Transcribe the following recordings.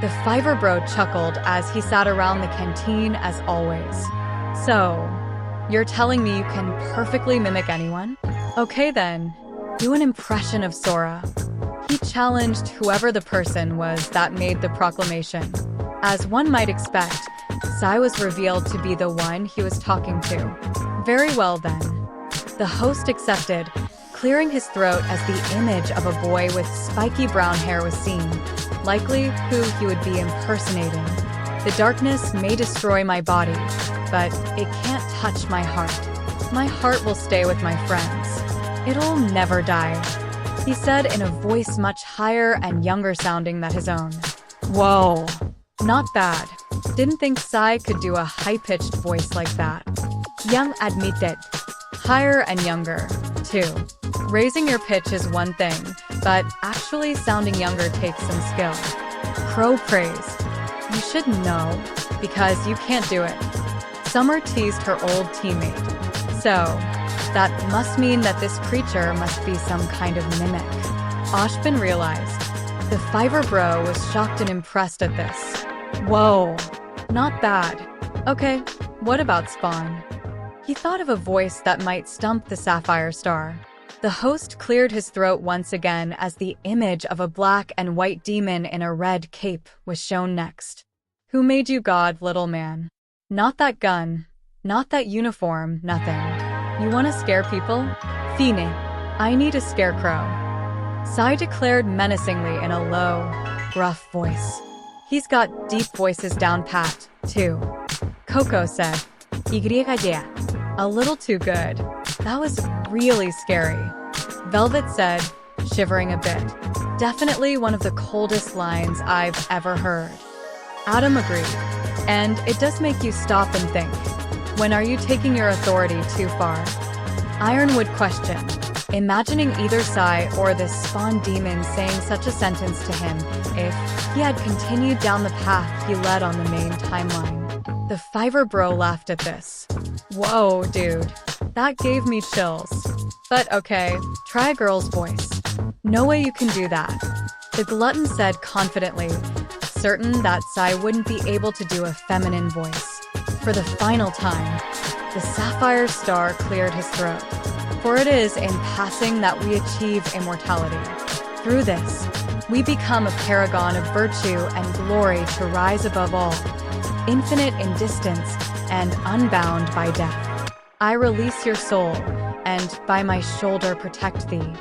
The Fiverr Bro chuckled as he sat around the canteen as always. So, you're telling me you can perfectly mimic anyone? Okay then, do an impression of Sora. He challenged whoever the person was that made the proclamation. As one might expect, Sai was revealed to be the one he was talking to. Very well then. The host accepted, clearing his throat as the image of a boy with spiky brown hair was seen, likely who he would be impersonating. The darkness may destroy my body, but it can't touch my heart. My heart will stay with my friends. It'll never die, he said in a voice much higher and younger sounding than his own. Whoa, not bad. Didn't think Sai could do a high-pitched voice like that. Young admitted. Higher and younger, too. Raising your pitch is one thing, but actually sounding younger takes some skill. Crow praised. You should know, because you can't do it. Summer teased her old teammate. So, that must mean that this creature must be some kind of mimic. Ashbin realized. The Fiverr Bro was shocked and impressed at this. Whoa, not bad. Okay, what about Spawn? He thought of a voice that might stump the Sapphire Star. The host cleared his throat once again as the image of a black and white demon in a red cape was shown next. Who made you God, little man? Not that gun, not that uniform, nothing. You want to scare people? Fine, I need a scarecrow. Sai declared menacingly in a low, gruff voice. He's got deep voices down pat, too. Coco said, "Y, a little too good. That was really scary." Velvet said, shivering a bit, "Definitely one of the coldest lines I've ever heard." Adam agreed, "And it does make you stop and think. When are you taking your authority too far?" Ironwood questioned, imagining either Sai or this Spawn demon saying such a sentence to him if he had continued down the path he led on the main timeline. The Fiverr Bro laughed at this. Whoa, dude. That gave me chills. But okay, try a girl's voice. No way you can do that. The glutton said confidently, certain that Sai wouldn't be able to do a feminine voice. For the final time, the Sapphire Star cleared his throat. For it is in passing that we achieve immortality. Through this, we become a paragon of virtue and glory to rise above all, infinite in distance and unbound by death. I release your soul, and by my shoulder protect thee.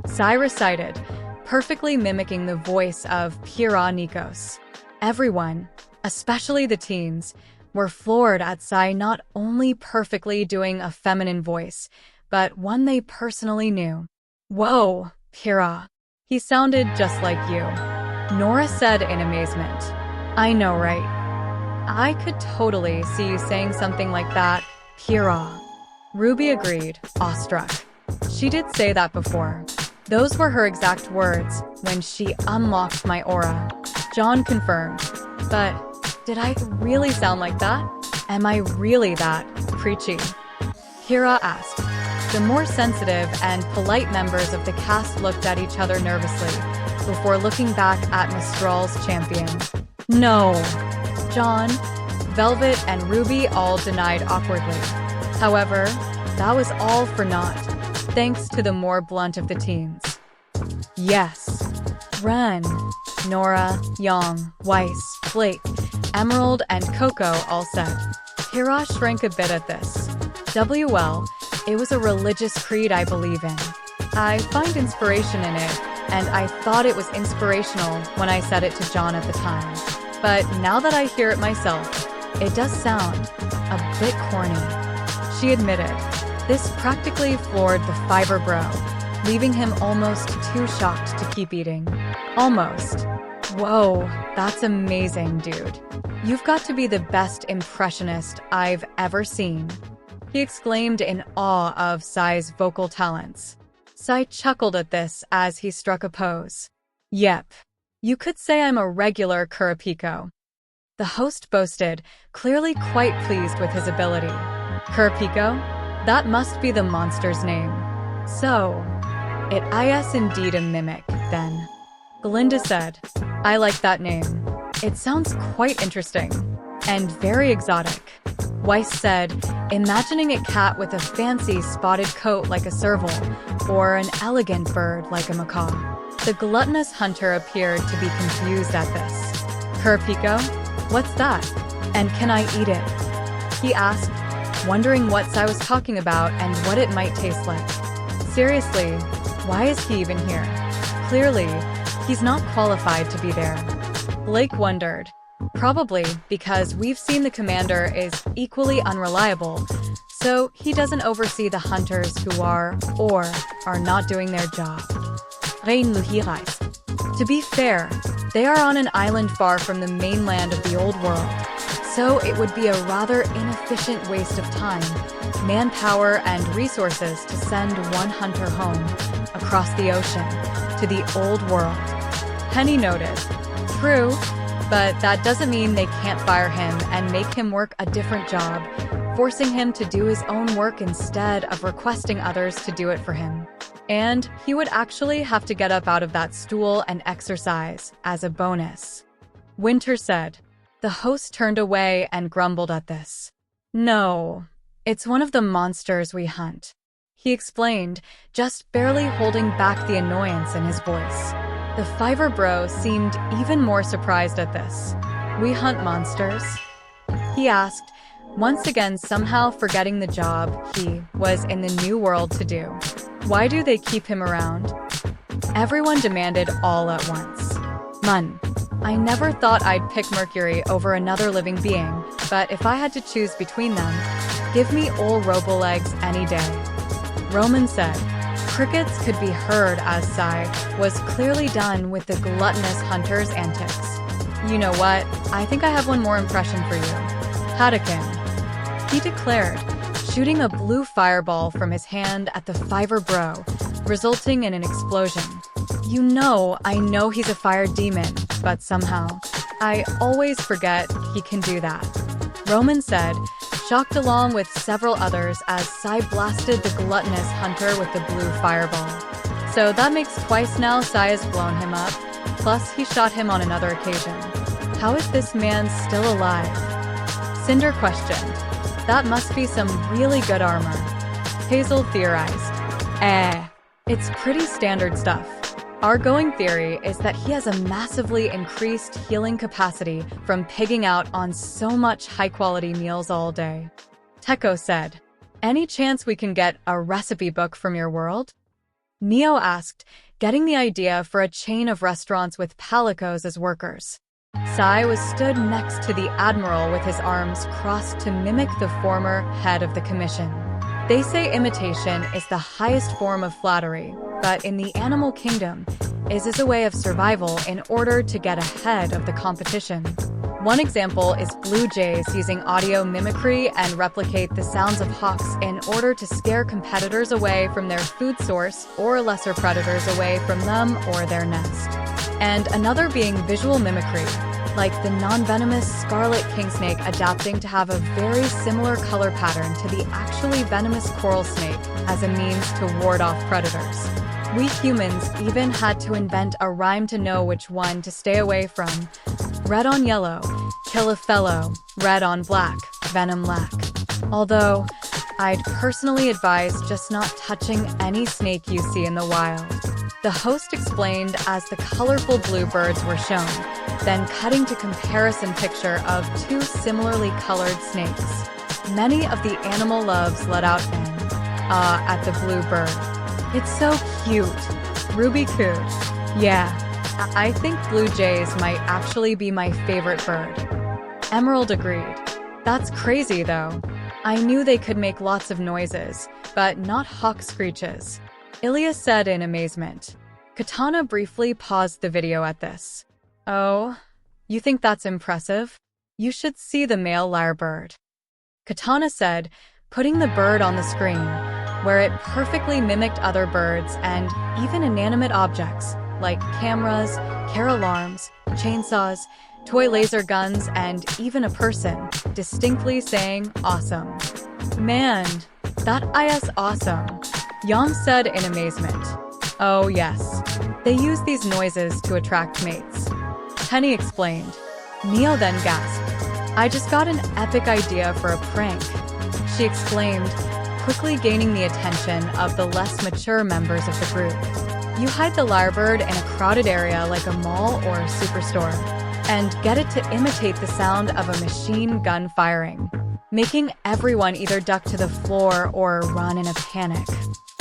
Sai recited, perfectly mimicking the voice of Pira Nikos. Everyone, especially the teens, were floored at Sai not only perfectly doing a feminine voice, but one they personally knew. Whoa, Pira. He sounded just like you. Nora said in amazement. I know, right? I could totally see you saying something like that, Pira. Ruby agreed, awestruck. She did say that before. Those were her exact words when she unlocked my aura. John confirmed. But did I really sound like that? Am I really that preachy? Pira asked. The more sensitive and polite members of the cast looked at each other nervously before looking back at Mistral's champion. No. John, Velvet, and Ruby all denied awkwardly. However, that was all for naught, thanks to the more blunt of the teens. Yes. Ren, Nora, Young, Weiss, Blake, Emerald, and Coco all said. Pira shrank a bit at this. WL, it was a religious creed I believe in. I find inspiration in it, and I thought it was inspirational when I said it to John at the time. But now that I hear it myself, it does sound a bit corny. She admitted. This practically floored the Fiverr Bro, leaving him almost too shocked to keep eating. Almost. Whoa, that's amazing, dude. You've got to be the best impressionist I've ever seen. He exclaimed in awe of Sai's vocal talents. Sai chuckled at this as he struck a pose. Yep. You could say I'm a regular Qurupeco. The host boasted, clearly quite pleased with his ability. Qurupeco? That must be the monster's name. So, it is indeed a mimic, then. Glinda said, I like that name. It sounds quite interesting and very exotic. Weiss said, imagining a cat with a fancy spotted coat like a serval, or an elegant bird like a macaw. The gluttonous hunter appeared to be confused at this. Qurupeco? What's that? And can I eat it? He asked, wondering what Sai was talking about and what it might taste like. Seriously, why is he even here? Clearly, he's not qualified to be there. Blake wondered. Probably because we've seen the commander is equally unreliable, so he doesn't oversee the hunters who are, or are not doing their job. To be fair, they are on an island far from the mainland of the old world, so it would be a rather inefficient waste of time, manpower, and resources to send one hunter home, across the ocean, to the old world. Penny noted. True, but that doesn't mean they can't fire him and make him work a different job, forcing him to do his own work instead of requesting others to do it for him. And he would actually have to get up out of that stool and exercise as a bonus. Winter said. The host turned away and grumbled at this. No, it's one of the monsters we hunt. He explained, just barely holding back the annoyance in his voice. The Fiverr bro seemed even more surprised at this. We hunt monsters? He asked, once again somehow forgetting the job he was in the new world to do. Why do they keep him around? Everyone demanded all at once. Mun, I never thought I'd pick Mercury over another living being, but if I had to choose between them, give me RWBY legs any day. Roman said. Crickets could be heard as Sai was clearly done with the gluttonous hunter's antics. You know what? I think I have one more impression for you. Hadakin, he declared, shooting a blue fireball from his hand at the Fiverr bro, resulting in an explosion. You know, I know he's a fire demon, but somehow, I always forget he can do that. Roman said, shocked along with several others as Sai blasted the gluttonous hunter with the blue fireball. So that makes twice now Sai has blown him up, plus he shot him on another occasion. How is this man still alive? Cinder questioned. That must be some really good armor. Hazel theorized. It's pretty standard stuff. Our going theory is that he has a massively increased healing capacity from pigging out on so much high-quality meals all day. Teko said, any chance we can get a recipe book from your world? Neo asked, getting the idea for a chain of restaurants with palicos as workers. Sai was stood next to the admiral with his arms crossed to mimic the former head of the commission. They say imitation is the highest form of flattery, but in the animal kingdom, is as a way of survival in order to get ahead of the competition. One example is blue jays using audio mimicry and replicate the sounds of hawks in order to scare competitors away from their food source or lesser predators away from them or their nest. And another being visual mimicry, like the non-venomous scarlet kingsnake adapting to have a very similar color pattern to the actually venomous coral snake as a means to ward off predators. We humans even had to invent a rhyme to know which one to stay away from. Red on yellow, kill a fellow, red on black, venom lack. Although, I'd personally advise just not touching any snake you see in the wild. The host explained as the colorful blue birds were shown, then cutting to comparison picture of two similarly colored snakes. Many of the animal loves let out an at the blue bird. It's so cute. Ruby cooed. Yeah, I think blue jays might actually be my favorite bird. Emerald agreed. That's crazy though. I knew they could make lots of noises, but not hawk screeches. Ilya said in amazement. Katana briefly paused the video at this. Oh, you think that's impressive? You should see the male lyrebird. Katana said, putting the bird on the screen, where it perfectly mimicked other birds and even inanimate objects, like cameras, car alarms, chainsaws, toy laser guns, and even a person, distinctly saying, awesome. Man, that is awesome, Yam said in amazement. Oh yes, they use these noises to attract mates. Penny explained. Neo then gasped. I just got an epic idea for a prank, she exclaimed, quickly gaining the attention of the less mature members of the group. You hide the lyrebird in a crowded area like a mall or superstore, and get it to imitate the sound of a machine gun firing, making everyone either duck to the floor or run in a panic,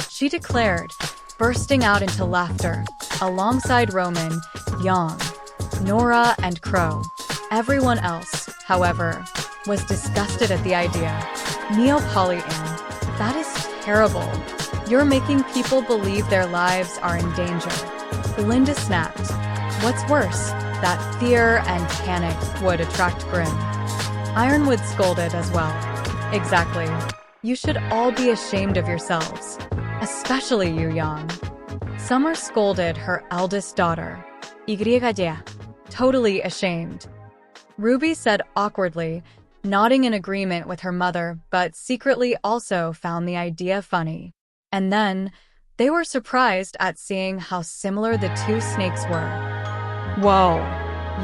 she declared, bursting out into laughter, alongside Roman, Yang, Nora, and Crow. Everyone else, however, was disgusted at the idea. Neo-Polyan, that is terrible. You're making people believe their lives are in danger. Linda snapped. What's worse, that fear and panic would attract Grim. Ironwood scolded as well. Exactly. You should all be ashamed of yourselves. Especially you, Yang. Summer scolded her eldest daughter. YJ. Totally ashamed. Ruby said awkwardly, nodding in agreement with her mother, but secretly also found the idea funny. And then, they were surprised at seeing how similar the two snakes were. Whoa.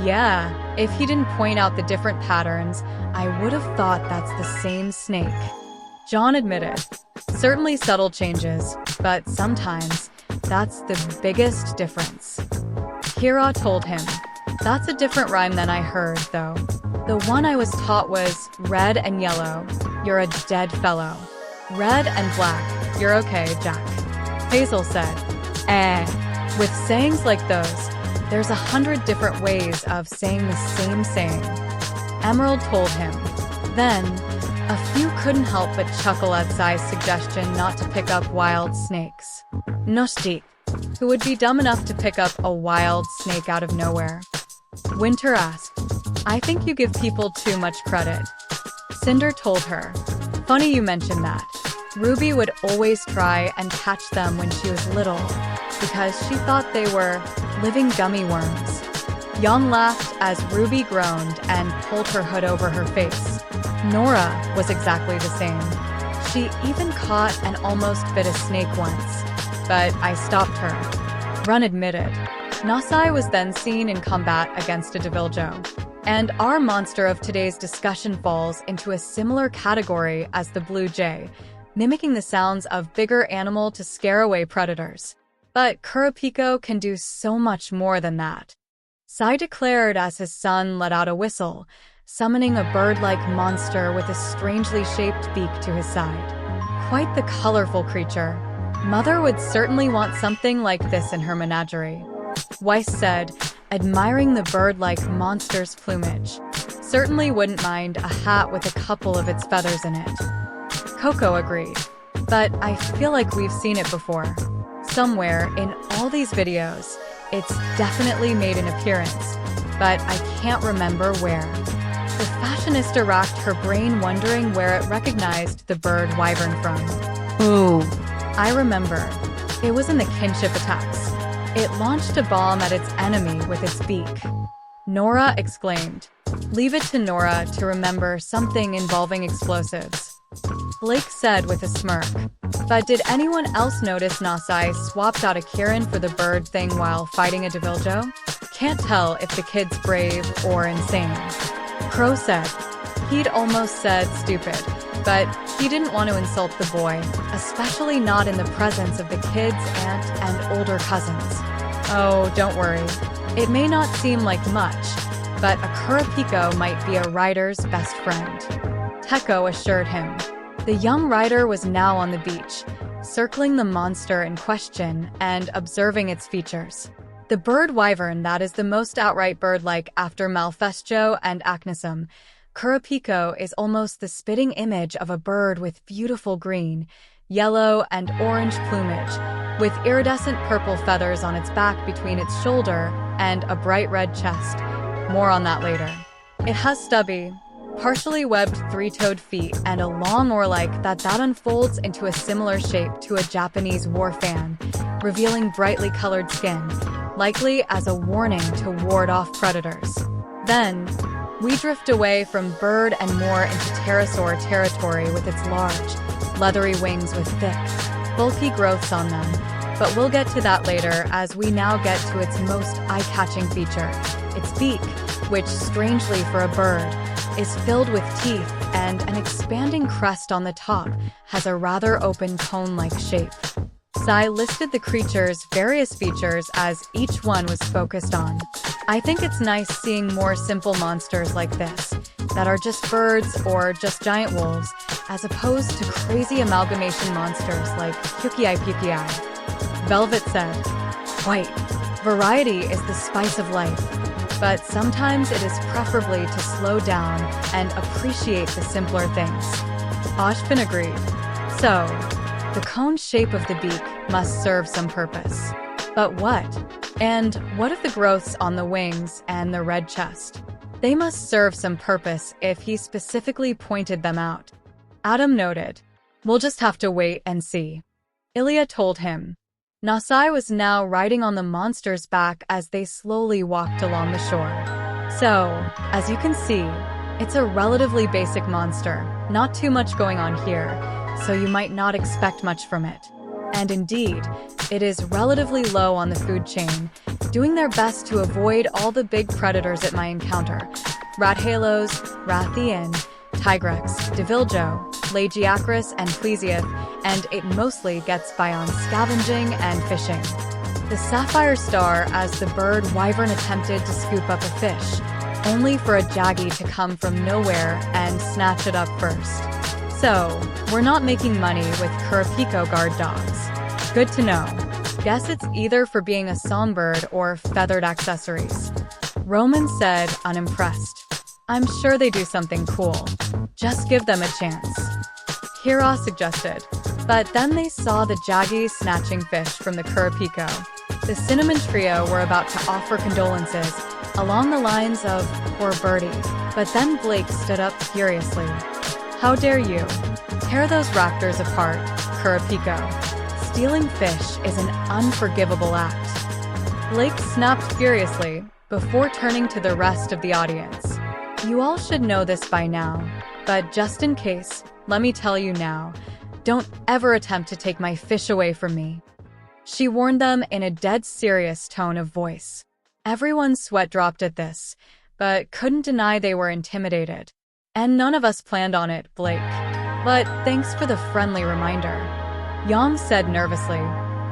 Yeah, if he didn't point out the different patterns, I would have thought that's the same snake. John admitted. Certainly subtle changes, but sometimes that's the biggest difference. Kira told him. That's a different rhyme than I heard, though. The one I was taught was red and yellow, you're a dead fellow. Red and black, you're okay, Jack. Hazel said, With sayings like those, there's 100 different ways of saying the same saying. Emerald told him. Then, a few couldn't help but chuckle at Sai's suggestion not to pick up wild snakes. Noshti, who would be dumb enough to pick up a wild snake out of nowhere. Winter asked, I think you give people too much credit. Cinder told her, funny you mention that. Ruby would always try and catch them when she was little, because she thought they were living gummy worms. Young laughed as Ruby groaned and pulled her hood over her face. Nora was exactly the same. She even caught and almost bit a snake once, but I stopped her. Run admitted. Nasai was then seen in combat against a Deviljo. And our monster of today's discussion falls into a similar category as the blue jay, mimicking the sounds of bigger animal to scare away predators. But Qurupeco can do so much more than that. Sai declared as his son let out a whistle, summoning a bird-like monster with a strangely shaped beak to his side. Quite the colorful creature. Mother would certainly want something like this in her menagerie. Weiss said, admiring the bird-like monster's plumage. Certainly wouldn't mind a hat with a couple of its feathers in it. Coco agreed. But I feel like we've seen it before. Somewhere in all these videos, it's definitely made an appearance, but I can't remember where. The fashionista racked her brain wondering where it recognized the bird wyvern from. Ooh. I remember. It was in the kinship attacks. It launched a bomb at its enemy with its beak. Nora exclaimed. Leave it to Nora to remember something involving explosives. Blake said with a smirk. But did anyone else notice Nasai swapped out a Kirin for the bird thing while fighting a Deviljo? Can't tell if the kid's brave or insane. Crow said. He'd almost said stupid, but he didn't want to insult the boy, especially not in the presence of the kid's aunt and older cousins. Oh, don't worry. It may not seem like much, but a Qurupeco might be a rider's best friend. Teko assured him. The young rider was now on the beach, circling the monster in question and observing its features. The bird wyvern that is the most outright bird-like after Malfestio and Achnasum, Qurupeco is almost the spitting image of a bird with beautiful green, yellow, and orange plumage, with iridescent purple feathers on its back between its shoulder and a bright red chest. More on that later. It has stubby, partially webbed three-toed feet and a long oar-like that unfolds into a similar shape to a Japanese war fan, revealing brightly colored skin, likely as a warning to ward off predators. Then, we drift away from bird and more into pterosaur territory with its large, leathery wings with thick, bulky growths on them, But we'll get to that later as we now get to its most eye-catching feature, its beak, which, strangely for a bird, is filled with teeth and an expanding crest on the top has a rather open cone-like shape. Sai listed the creature's various features as each one was focused on. I think it's nice seeing more simple monsters like this, that are just birds or just giant wolves, as opposed to crazy amalgamation monsters like Ppi. Velvet said, "Quite. Variety is the spice of life, but sometimes it is preferably to slow down and appreciate the simpler things." Ashvin agreed. So, the cone shape of the beak must serve some purpose. But what? And what of the growths on the wings and the red chest? They must serve some purpose if he specifically pointed them out. Adam noted, "We'll just have to wait and see." Ilya told him. Nasai was now riding on the monster's back as they slowly walked along the shore. So, as you can see, it's a relatively basic monster, not too much going on here, so you might not expect much from it. And indeed, it is relatively low on the food chain, doing their best to avoid all the big predators it might encounter: Rathalos, Rathian, Tigrex, Deviljo, Lagiacris, and Plesiath, and it mostly gets by on scavenging and fishing. The sapphire star as the bird wyvern attempted to scoop up a fish, only for a jaggy to come from nowhere and snatch it up first. So, we're not making money with Qurupeco guard dogs. Good to know. Guess it's either for being a songbird or feathered accessories. Roman said, unimpressed. I'm sure they do something cool. Just give them a chance. Kira suggested. But then they saw the jaggies snatching fish from the Qurupeco. The cinnamon trio were about to offer condolences along the lines of, poor Birdie. But then Blake stood up furiously. How dare you? Tear those raptors apart, Qurupeco. Stealing fish is an unforgivable act. Blake snapped furiously before turning to the rest of the audience. You all should know this by now, but just in case, let me tell you now, don't ever attempt to take my fish away from me. She warned them in a dead serious tone of voice. Everyone's sweat dropped at this, but couldn't deny they were intimidated. And none of us planned on it, Blake. But thanks for the friendly reminder. Yang said nervously.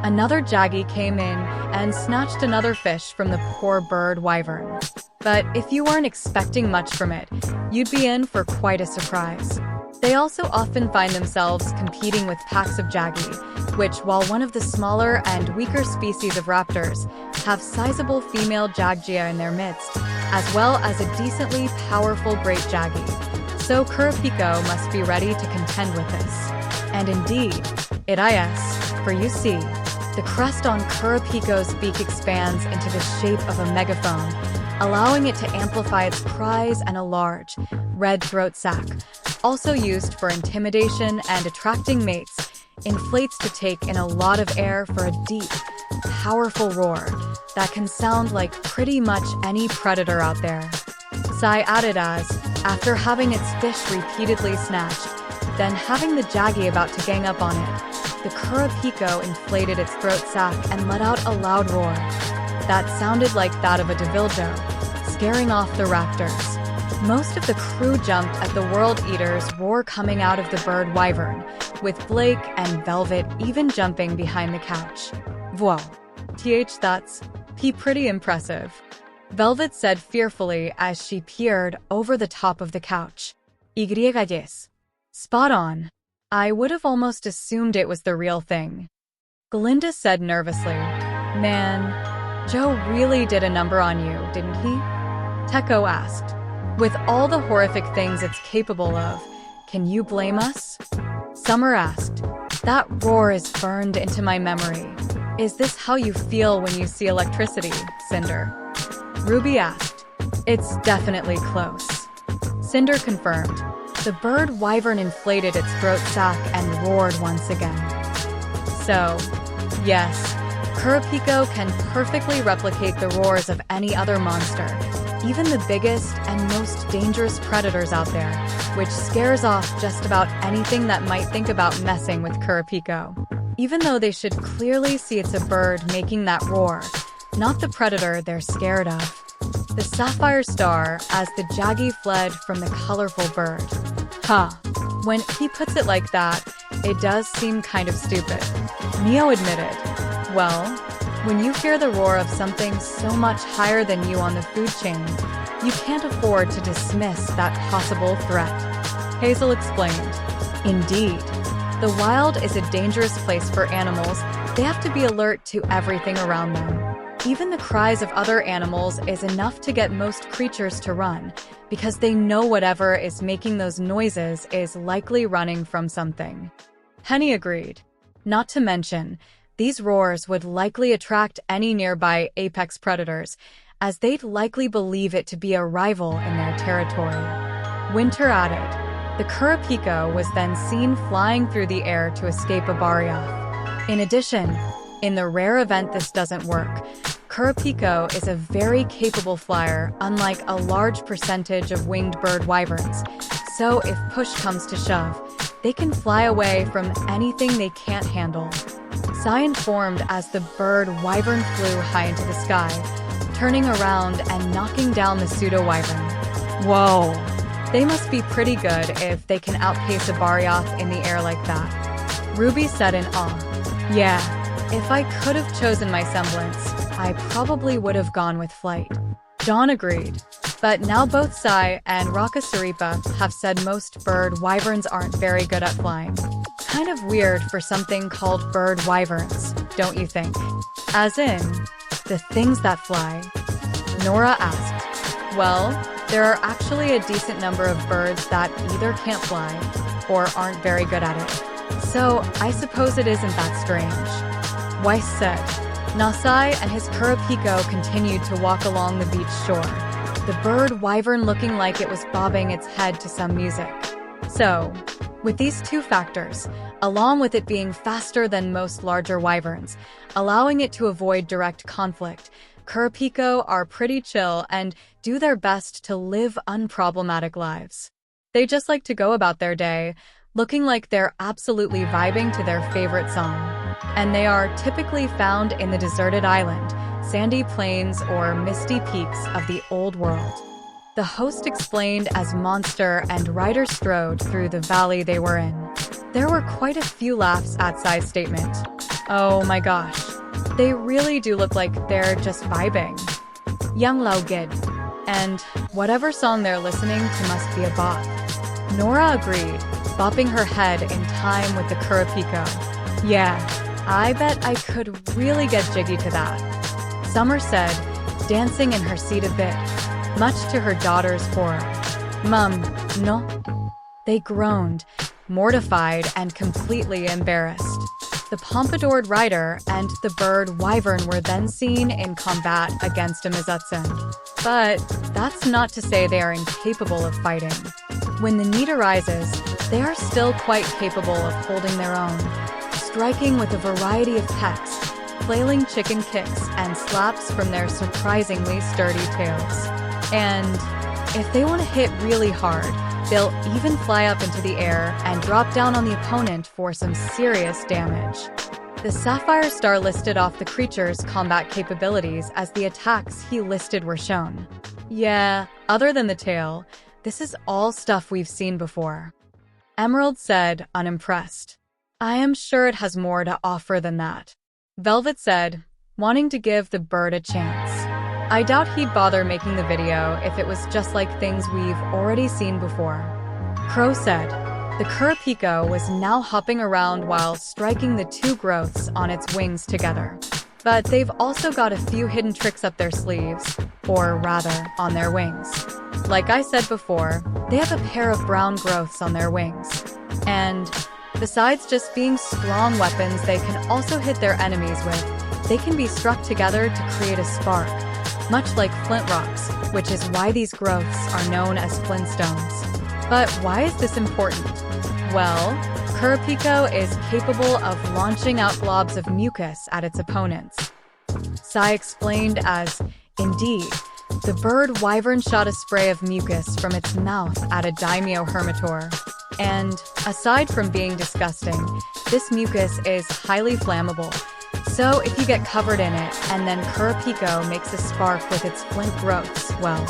Another jaggy came in and snatched another fish from the poor bird wyvern. But if you weren't expecting much from it, you'd be in for quite a surprise. They also often find themselves competing with packs of jaggy, which, while one of the smaller and weaker species of raptors, have sizable female jaggia in their midst, as well as a decently powerful great jaggy. So Qurupeco must be ready to contend with this. And indeed, it is, for you see, the crest on Qurupeco's beak expands into the shape of a megaphone, allowing it to amplify its cries, and a large, red throat sac, also used for intimidation and attracting mates, inflates to take in a lot of air for a deep, powerful roar that can sound like pretty much any predator out there. Sai added as, after having its fish repeatedly snatched, then having the jaggy about to gang up on it, the Qurupeco inflated its throat sac and let out a loud roar that sounded like that of a Deviljo, scaring off the raptors. Most of the crew jumped at the World Eater's roar coming out of the bird wyvern, with Blake and Velvet even jumping behind the couch. Wow. That's pretty impressive. Velvet said fearfully as she peered over the top of the couch. Yes. Spot on. I would have almost assumed it was the real thing. Glinda said nervously. Man, Joe really did a number on you, didn't he? Teko asked. With all the horrific things it's capable of, can you blame us? Summer asked. That roar is burned into my memory. Is this how you feel when you see electricity, Cinder? Ruby asked. It's definitely close. Cinder confirmed. The bird wyvern inflated its throat sac and roared once again. So, yes, Qurupeco can perfectly replicate the roars of any other monster, even the biggest and most dangerous predators out there, which scares off just about anything that might think about messing with Qurupeco. even though they should clearly see it's a bird making that roar, not the predator they're scared of. The sapphire star as the Jaggy fled from the colorful bird. When he puts it like that, it does seem kind of stupid. Neo admitted, well, when you hear the roar of something so much higher than you on the food chain, you can't afford to dismiss that possible threat. Hazel explained, indeed, the wild is a dangerous place for animals. They have to be alert to everything around them. Even the cries of other animals is enough to get most creatures to run, because they know whatever is making those noises is likely running from something. Henny agreed. Not to mention, these roars would likely attract any nearby apex predators, as they'd likely believe it to be a rival in their territory. Winter added, the Qurupeco was then seen flying through the air to escape a Barioth. In addition, in the rare event this doesn't work, Qurupeco is a very capable flyer, unlike a large percentage of winged bird wyverns, so if push comes to shove, they can fly away from anything they can't handle. Sai informed as the bird wyvern flew high into the sky, turning around and knocking down the pseudo-wyvern. Whoa! They must be pretty good if they can outpace a Barioth in the air like that. Ruby said in awe, yeah, if I could have chosen my semblance, I probably would have gone with flight. John agreed, but now both Sai and Rakasaripa have said most bird wyverns aren't very good at flying. Kind of weird for something called bird wyverns, don't you think? As in, the things that fly. Nora asked, well, there are actually a decent number of birds that either can't fly or aren't very good at it. So I suppose it isn't that strange. Weiss said. Nasai and his Qurupeco continued to walk along the beach shore, the bird wyvern looking like it was bobbing its head to some music. So, with these two factors, along with it being faster than most larger wyverns, allowing it to avoid direct conflict, Qurupeco are pretty chill and do their best to live unproblematic lives. They just like to go about their day, looking like they're absolutely vibing to their favorite song. And they are typically found in the deserted island, sandy plains, or misty peaks of the old world. The host explained as Monster and Ryder strode through the valley they were in. There were quite a few laughs at Sai's statement. Oh my gosh, they really do look like they're just vibing. Young Lao Gid. And whatever song they're listening to must be a bop. Nora agreed, bopping her head in time with the Qurupeco. Yeah, I bet I could really get jiggy to that. Summer said, dancing in her seat a bit, much to her daughter's horror. Mum, no? They groaned, mortified and completely embarrassed. The pompadoured rider and the bird wyvern were then seen in combat against a Mizutsund. But that's not to say they are incapable of fighting. When the need arises, they are still quite capable of holding their own, striking with a variety of pecks, flailing chicken kicks, and slaps from their surprisingly sturdy tails. And if they want to hit really hard, they'll even fly up into the air and drop down on the opponent for some serious damage. The Sapphire Star listed off the creature's combat capabilities as the attacks he listed were shown. Yeah, other than the tail, this is all stuff we've seen before. Emerald said, unimpressed. I am sure it has more to offer than that. Velvet said, wanting to give the bird a chance. I doubt he'd bother making the video if it was just like things we've already seen before. Crow said, the Qurupeco was now hopping around while striking the two growths on its wings together. But they've also got a few hidden tricks up their sleeves, or rather, on their wings. Like I said before, they have a pair of brown growths on their wings. And besides just being strong weapons they can also hit their enemies with, they can be struck together to create a spark, much like flint rocks, which is why these growths are known as flintstones. But why is this important? Well, Qurupeco is capable of launching out blobs of mucus at its opponents. Sai explained as, indeed, the bird wyvern shot a spray of mucus from its mouth at a daimyo hermitor. And, aside from being disgusting, this mucus is highly flammable. So if you get covered in it and then Qurupeco makes a spark with its flint growths, well,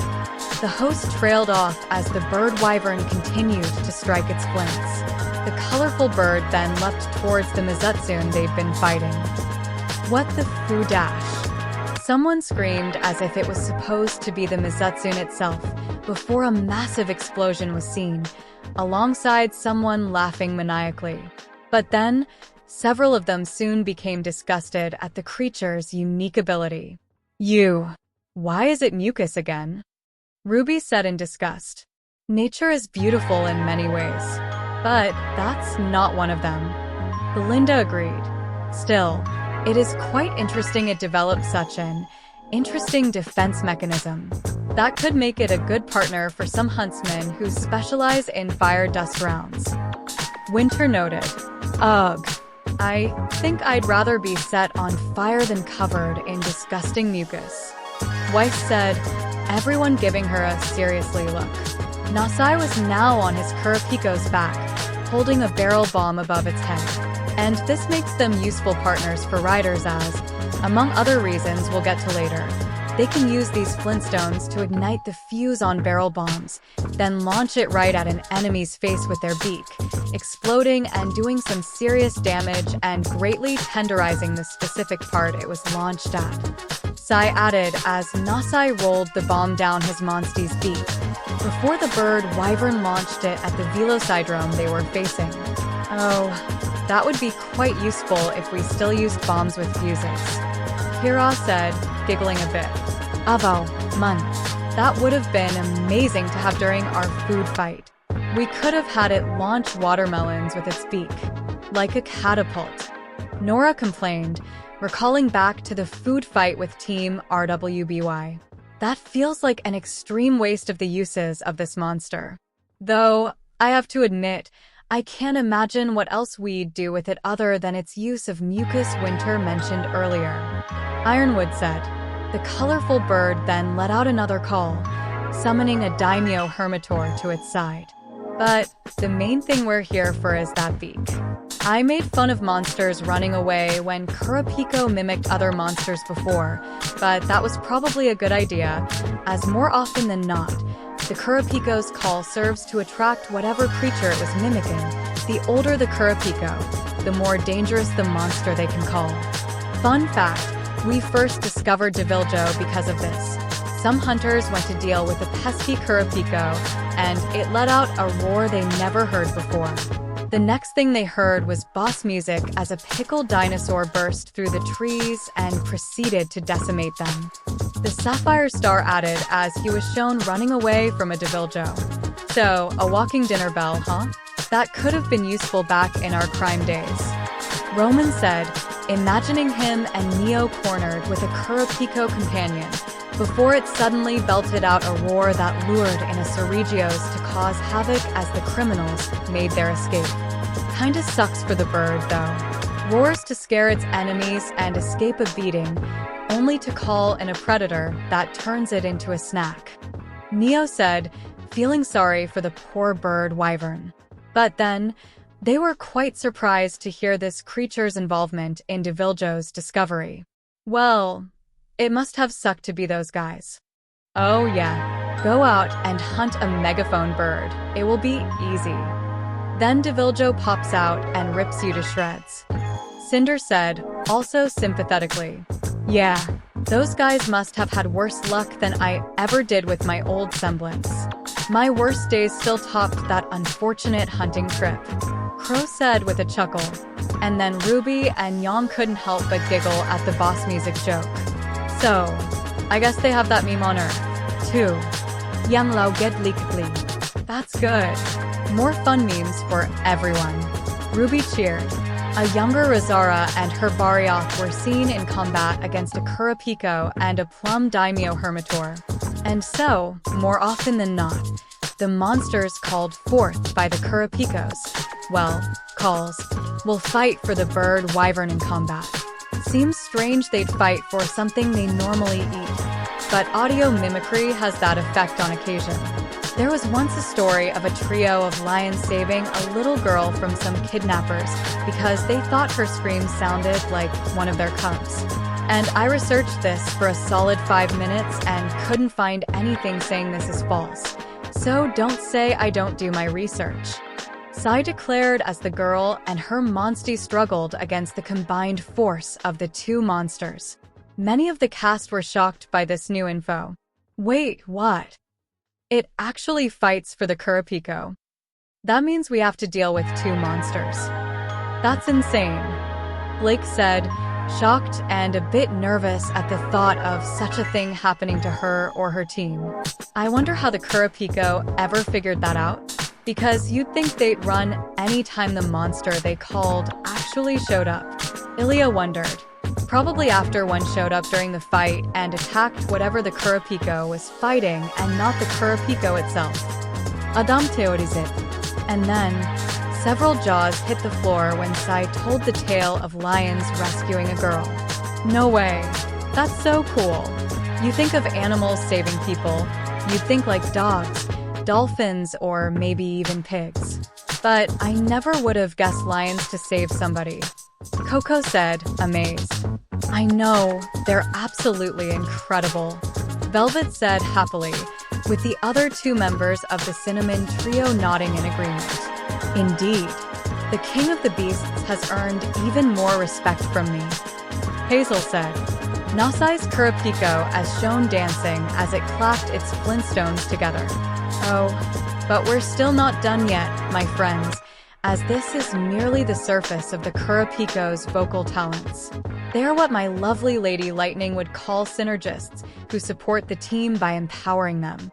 the host trailed off as the bird wyvern continued to strike its flints. The colorful bird then leapt towards the Mizutsune they'd been fighting. What the foo dash? Someone screamed as if it was supposed to be the Mizutsune itself before a massive explosion was seen, alongside someone laughing maniacally. But then, several of them soon became disgusted at the creature's unique ability. Why is it mucus again? RWBY said in disgust. Nature is beautiful in many ways, but that's not one of them. Belinda agreed. Still, it is quite interesting it developed such an interesting defense mechanism. That could make it a good partner for some huntsmen who specialize in fire dust rounds. Winter noted, "Ugh, I think I'd rather be set on fire than covered in disgusting mucus." Weiss said, everyone giving her a seriously look. Nasai was now on his Qurupeco's back, holding a barrel bomb above its head. And this makes them useful partners for riders as, among other reasons we'll get to later, they can use these flintstones to ignite the fuse on barrel bombs, then launch it right at an enemy's face with their beak, exploding and doing some serious damage and greatly tenderizing the specific part it was launched at. Sai added as Nasai rolled the bomb down his monsty's beak, before the bird wyvern launched it at the velocidrome they were facing. Oh, that would be quite useful if we still used bombs with fuses. Kira said, giggling a bit. Avo, that would have been amazing to have during our food fight. We could have had it launch watermelons with its beak, like a catapult. Nora complained, recalling back to the food fight with Team RWBY. That feels like an extreme waste of the uses of this monster. Though, I have to admit, I can't imagine what else we'd do with it other than its use of mucus Winter mentioned earlier. Ironwood said. The colorful bird then let out another call, summoning a daimyo hermitor to its side. But the main thing we're here for is that beak. I made fun of monsters running away when Qurupeco mimicked other monsters before, but that was probably a good idea, as more often than not, the Qurupeco's call serves to attract whatever creature it was mimicking. The older the Qurupeco, the more dangerous the monster they can call. Fun fact, we first discovered Deviljo because of this. Some hunters went to deal with a pesky Qurupeco, and it let out a roar they never heard before. The next thing they heard was boss music as a pickled dinosaur burst through the trees and proceeded to decimate them. The Sapphire Star added as he was shown running away from a Deviljo. So, a walking dinner bell, huh? That could have been useful back in our crime days. Roman said, imagining him and Neo cornered with a Qurupeco companion, before it suddenly belted out a roar that lured in a Ceregios to cause havoc as the criminals made their escape. Kinda sucks for the bird, though. Roars to scare its enemies and escape a beating, only to call in a predator that turns it into a snack. Neo said, feeling sorry for the poor bird wyvern. But then, they were quite surprised to hear this creature's involvement in Deviljo's discovery. Well, it must have sucked to be those guys. Oh yeah, go out and hunt a megaphone bird. It will be easy. Then Deviljo pops out and rips you to shreds. Cinder said, also sympathetically. Yeah, those guys must have had worse luck than I ever did with my old semblance. My worst days still topped that unfortunate hunting trip. Crow said with a chuckle. And then RWBY and Yang couldn't help but giggle at the boss music joke. So, I guess they have that meme on Earth, too. Yang Lao get leakly. That's good. More fun memes for everyone. RWBY cheered. A younger Razara and her Barioth were seen in combat against a Qurupeco and a Plum Daimyo Hermitor. And so, more often than not, the monsters called forth by the Qurupecos, calls, will fight for the bird wyvern in combat. Seems strange they'd fight for something they normally eat, but audio mimicry has that effect on occasion. There was once a story of a trio of lions saving a little girl from some kidnappers because they thought her screams sounded like one of their cubs. And I researched this for a solid 5 minutes and couldn't find anything saying this is false. So don't say I don't do my research. Sai declared as the girl and her monstie struggled against the combined force of the two monsters. Many of the cast were shocked by this new info. Wait, what? It actually fights for the Qurupeco. That means we have to deal with two monsters. That's insane, Blake said, shocked and a bit nervous at the thought of such a thing happening to her or her team. I wonder how the Qurupeco ever figured that out, because you'd think they'd run any time the monster they called actually showed up. Ilya wondered. Probably after one showed up during the fight and attacked whatever the Qurupeco was fighting and not the Qurupeco itself. Adam theorized. And then, several jaws hit the floor when Sai told the tale of lions rescuing a girl. No way. That's so cool. You think of animals saving people, you'd think like dogs, dolphins, or maybe even pigs. But I never would have guessed lions to save somebody. Coco said, amazed. I know, they're absolutely incredible. Velvet said happily, with the other two members of the Cinnamon Trio nodding in agreement. Indeed, the King of the Beasts has earned even more respect from me. Hazel said, Nasai's Qurupeco as shown dancing as it clapped its flintstones together. Oh, but we're still not done yet, my friends, as this is merely the surface of the Qurupeco's vocal talents. They are what my lovely Lady Lightning would call synergists, who support the team by empowering them.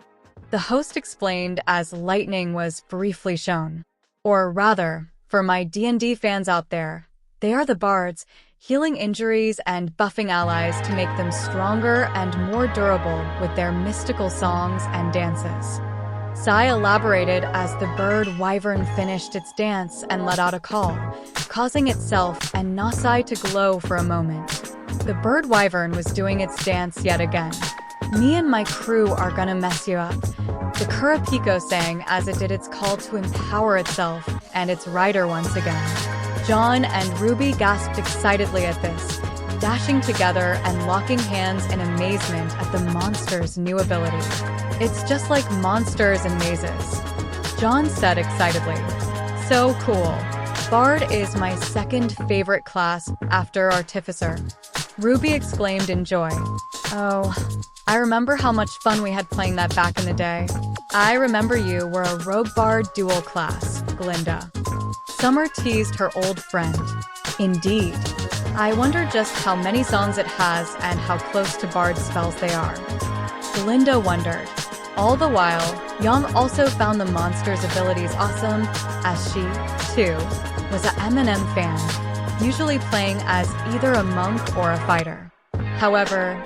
The host explained as Lightning was briefly shown. Or rather, for my D&D fans out there, they are the bards, healing injuries and buffing allies to make them stronger and more durable with their mystical songs and dances. Sai elaborated as the bird wyvern finished its dance and let out a call, causing itself and Nasai to glow for a moment. The bird wyvern was doing its dance yet again. Me and my crew are gonna mess you up, the Qurupeco sang as it did its call to empower itself and its rider once again. John and RWBY gasped excitedly at this, dashing together and locking hands in amazement at the monster's new ability. It's just like monsters and mazes, John said excitedly. So cool. Bard is my second favorite class after Artificer, RWBY exclaimed in joy. Oh, I remember how much fun we had playing that back in the day. I remember you were a rogue bard dual class, Glinda. Summer teased her old friend. Indeed. I wonder just how many songs it has and how close to bard spells they are. Glinda wondered. All the while, Yang also found the monster's abilities awesome, as she, too, was a Eminem fan, usually playing as either a monk or a fighter. However,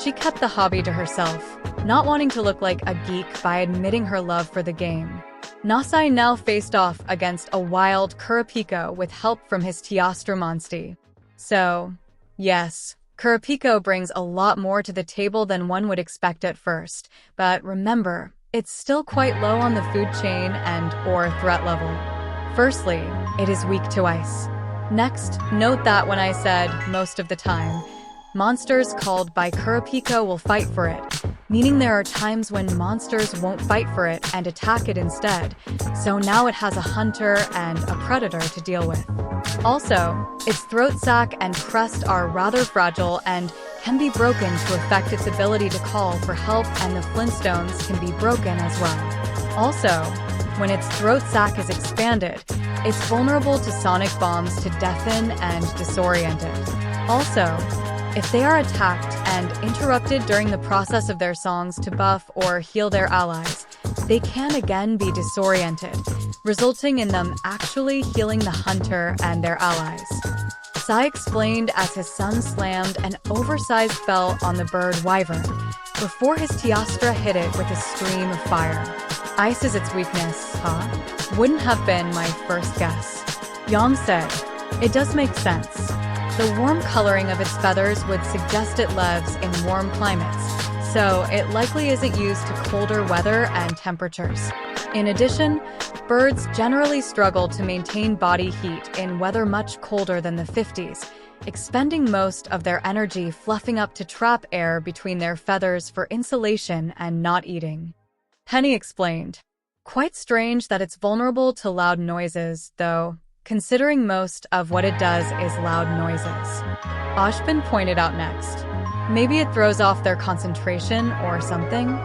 she kept the hobby to herself, not wanting to look like a geek by admitting her love for the game. Nasai now faced off against a wild Qurupeco with help from his Teostra monstie. So, yes, Qurupeco brings a lot more to the table than one would expect at first, but remember, it's still quite low on the food chain and or threat level. Firstly, it is weak to ice. Next, note that when I said most of the time, monsters called by Qurupeco will fight for it, meaning there are times when monsters won't fight for it and attack it instead, so now it has a hunter and a predator to deal with. Also, its throat sac and crest are rather fragile and can be broken to affect its ability to call for help, and the Flintstones can be broken as well. Also, when its throat sac is expanded, it's vulnerable to sonic bombs to deafen and disorient it. Also, if they are attacked and interrupted during the process of their songs to buff or heal their allies, they can again be disoriented, resulting in them actually healing the hunter and their allies. Sai explained as his son slammed an oversized spell on the bird wyvern, before his Teostra hit it with a stream of fire. Ice is its weakness, huh? Wouldn't have been my first guess. Yang said, it does make sense. The warm coloring of its feathers would suggest it lives in warm climates, so it likely isn't used to colder weather and temperatures. In addition, birds generally struggle to maintain body heat in weather much colder than the 50s, expending most of their energy fluffing up to trap air between their feathers for insulation and not eating. Penny explained. Quite strange that it's vulnerable to loud noises, though, considering most of what it does is loud noises. Ashbin pointed out next. Maybe it throws off their concentration or something?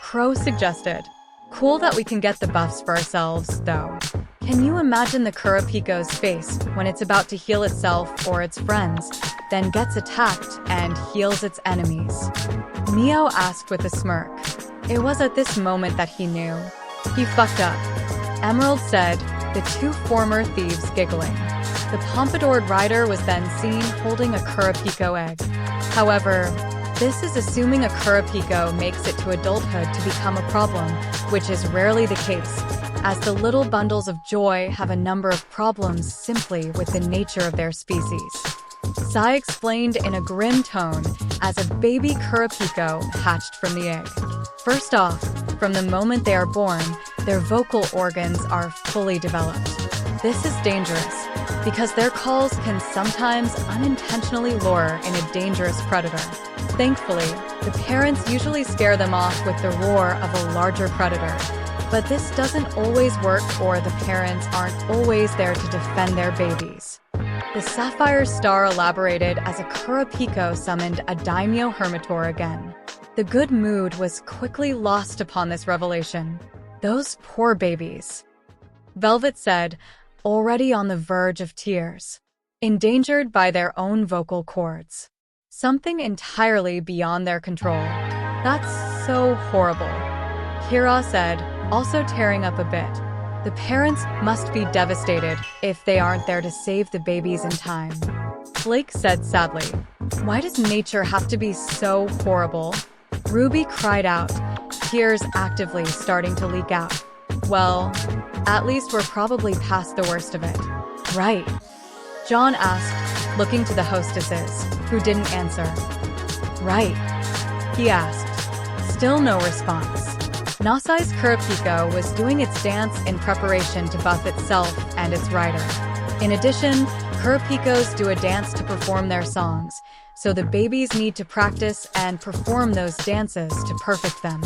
Crow suggested. Cool that we can get the buffs for ourselves, though. Can you imagine the Qurupeco's face when it's about to heal itself or its friends, then gets attacked and heals its enemies? Meow asked with a smirk. It was at this moment that he knew. He fucked up. Emerald said, the two former thieves giggling. The pompadoured rider was then seen holding a Qurupeco egg. However, this is assuming a Qurupeco makes it to adulthood to become a problem, which is rarely the case, as the little bundles of joy have a number of problems simply with the nature of their species. Sai explained in a grim tone as a baby Qurupeco hatched from the egg. First off, from the moment they are born, their vocal organs are fully developed. This is dangerous, because their calls can sometimes unintentionally lure in a dangerous predator. Thankfully, the parents usually scare them off with the roar of a larger predator, but this doesn't always work, or the parents aren't always there to defend their babies. The Sapphire Star elaborated as a Qurupeco summoned a Daimyo Hermitor again. The good mood was quickly lost upon this revelation. Those poor babies. Velvet said, already on the verge of tears, endangered by their own vocal cords. Something entirely beyond their control. That's so horrible. Kira said, also tearing up a bit. The parents must be devastated if they aren't there to save the babies in time. Blake said sadly, why does nature have to be so horrible? Ruby cried out, tears actively starting to leak out. Well, at least we're probably past the worst of it. Right? John asked, looking to the hostesses, who didn't answer. Right? He asked. Still no response. Nasai's Qurupeco was doing its dance in preparation to buff itself and its rider. In addition, Qurupecos do a dance to perform their songs, so the babies need to practice and perform those dances to perfect them.